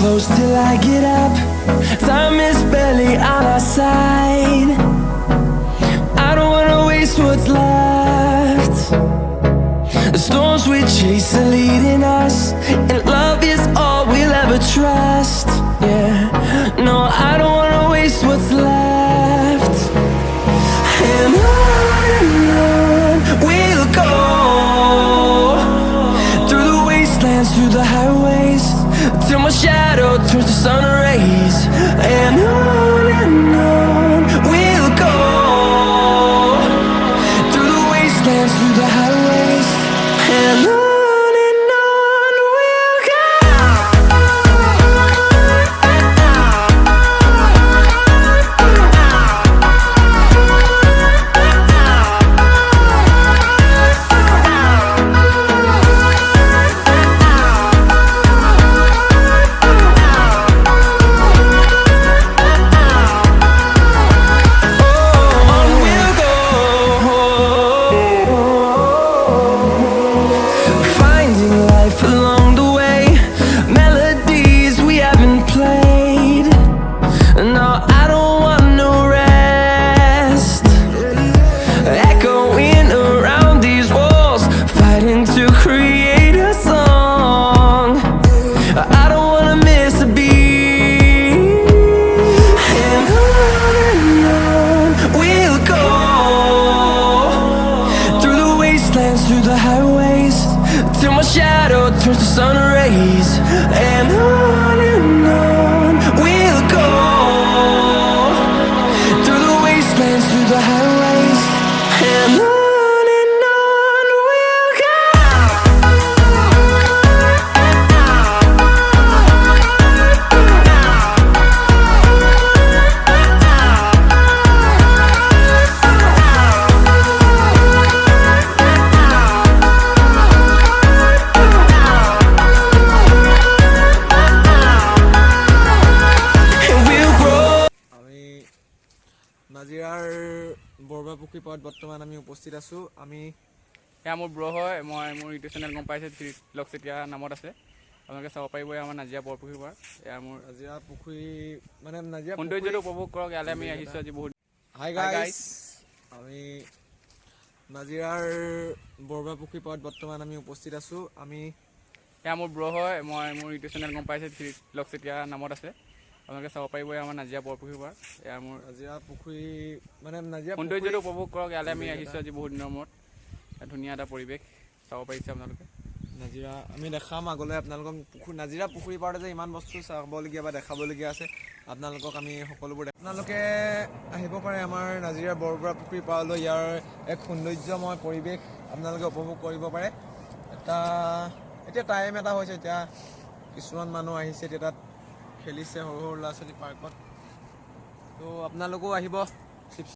close till I get up. Time is barely on our side. I don't wanna waste what's left. The storms we chase are leading us, and love is all we'll ever trust. Yeah, no, I don't wanna waste what's left. And on we'll go, through the wastelands, through the highways, till my shadow turns to sun rays. And on we'll go, through the wastelands, through the highways, and on we'll go. Through the highways, till my shadow turns to sun rays. And on we'll go, through the wastelands, through the highways, and on we'll go. নাজিৰাৰ বৰপুখুৰী পাৰত বৰ্তমান আমি উপস্থিত আছোঁ। আমি এয়া মোৰ ব্ৰ হয়, মই মোৰ ইউটিউব চেনেল গম পাইছে ব্লগ চেতিয়া নামত আছে, আপোনালোকে চাব পাৰিব। আমাৰ নাজিৰা বৰপুখুৰী পাৰ, এয়া মোৰ নাজিৰা পুখুৰী মানে নাজিৰা সৌন্দৰ্যটো উপভোগ কৰক। ইয়ালৈ আমি আহিছোঁ আজি বহুত। হাই গাইছ, আমি নাজিৰাৰ বৰপুখুৰী পাৰত বৰ্তমান আমি উপস্থিত আছোঁ। আমি এয়া মোৰ ব্ৰ হয়, মই মোৰ ইউটিউব চেনেল গম পাইছে ব্লগ চেতিয়া নামত আছে, আপোনালোকে চাব পাৰিব। আমাৰ নাজিৰা বৰপুখুৰী পাৰ, এয়া মোৰ নাজিৰা পুখুৰী মানে নাজিৰা সৌন্দৰ্যটো উপভোগ কৰক। ইয়ালৈ আমি আহিছোঁ আজি বহুত দিনৰ মূৰত। ধুনীয়া এটা পৰিৱেশ চাব পাৰিছে আপোনালোকে। নাজিৰা আমি দেখাম আগলৈ আপোনালোকক। নাজিৰা পুখুৰী পাৰতে যে ইমান বস্তু চাবলগীয়া বা দেখাবলগীয়া আছে, আপোনালোকক আমি সকলোবোৰ আপোনালোকে আহিব পাৰে আমাৰ নাজিৰা বৰপুখুৰী পাৰলৈ। ইয়াৰ এক সৌন্দৰ্যময় পৰিৱেশ আপোনালোকে উপভোগ কৰিব পাৰে। এতিয়া টাইম এটা হৈছে, এতিয়া কিছুমান মানুহ আহিছে, এতিয়া তাত খেলিছে সৰু সৰু ল'ৰা ছোৱালী পাৰ্কত। তো আপোনালোকেও আহিব।